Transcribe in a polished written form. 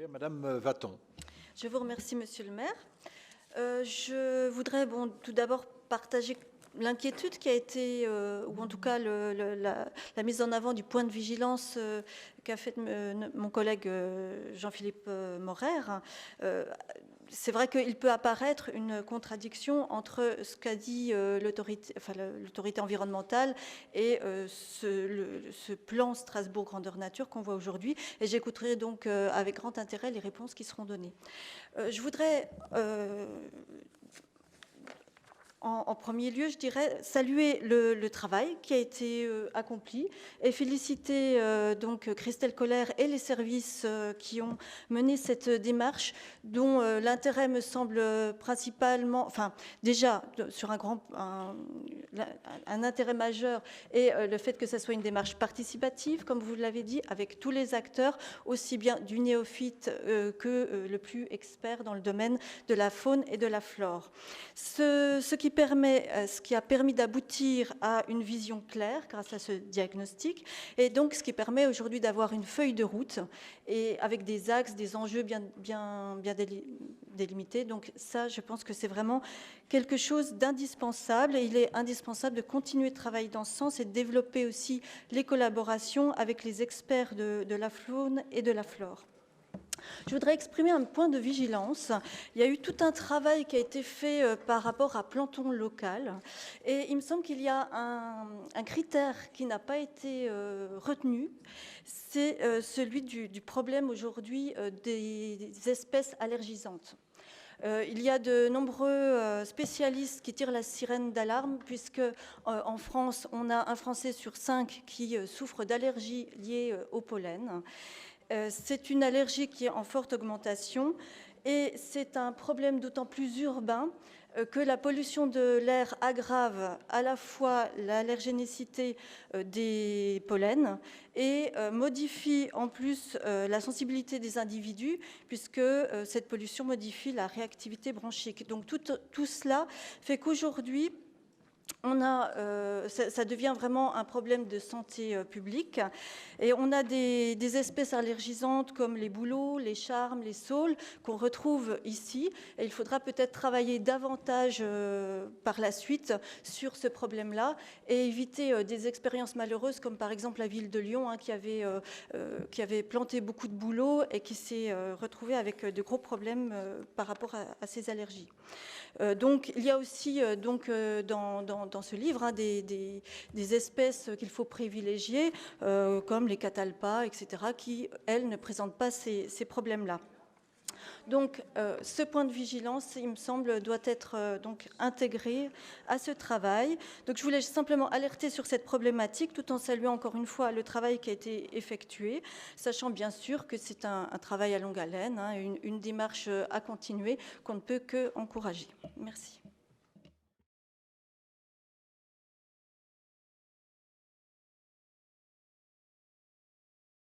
Madame Vaton. Je vous remercie, Monsieur le maire. Je voudrais tout d'abord partager l'inquiétude qui a été, ou en tout cas la mise en avant du point de vigilance qu'a fait mon collègue Jean-Philippe Morer. C'est vrai qu'il peut apparaître une contradiction entre ce qu'a dit l'autorité environnementale et ce plan Strasbourg grandeur nature qu'on voit aujourd'hui. Et j'écouterai donc avec grand intérêt les réponses qui seront données. Je voudrais en premier lieu, je dirais, saluer le travail qui a été accompli et féliciter donc Christelle Colère et les services qui ont mené cette démarche dont l'intérêt me semble principalement, enfin déjà sur un intérêt majeur et le fait que ça soit une démarche participative, comme vous l'avez dit, avec tous les acteurs, aussi bien du néophyte que le plus expert dans le domaine de la faune et de la flore. Ce qui a permis d'aboutir à une vision claire grâce à ce diagnostic, et donc ce qui permet aujourd'hui d'avoir une feuille de route et avec des axes, des enjeux bien délimités. Donc ça, je pense que c'est vraiment quelque chose d'indispensable, et il est indispensable de continuer de travailler dans ce sens et de développer aussi les collaborations avec les experts de la faune et de la flore. Je voudrais exprimer un point de vigilance. Il y a eu tout un travail qui a été fait par rapport à Planton local, et il me semble qu'il y a un critère qui n'a pas été retenu, c'est celui du problème aujourd'hui des espèces allergisantes. Il y a de nombreux spécialistes qui tirent la sirène d'alarme, puisque en France, on a un Français sur 5 qui souffre d'allergies liées au pollen. C'est une allergie qui est en forte augmentation, et c'est un problème d'autant plus urbain que la pollution de l'air aggrave à la fois l'allergénicité des pollens et modifie en plus la sensibilité des individus, puisque cette pollution modifie la réactivité bronchique. Donc tout cela fait qu'aujourd'hui, ça devient vraiment un problème de santé publique, et on a des espèces allergisantes comme les bouleaux, les charmes, les saules qu'on retrouve ici, et il faudra peut-être travailler davantage par la suite sur ce problème-là et éviter des expériences malheureuses comme par exemple la ville de Lyon qui avait planté beaucoup de bouleaux et qui s'est retrouvée avec de gros problèmes par rapport à ces allergies. Donc il y a aussi dans ce livre des espèces qu'il faut privilégier, comme les catalpas, etc., qui, elles, ne présentent pas ces problèmes-là. Donc ce point de vigilance, il me semble, doit être donc intégré à ce travail. Donc je voulais simplement alerter sur cette problématique, tout en saluant encore une fois le travail qui a été effectué, sachant bien sûr que c'est un travail à longue haleine, une démarche à continuer qu'on ne peut qu'encourager. Merci.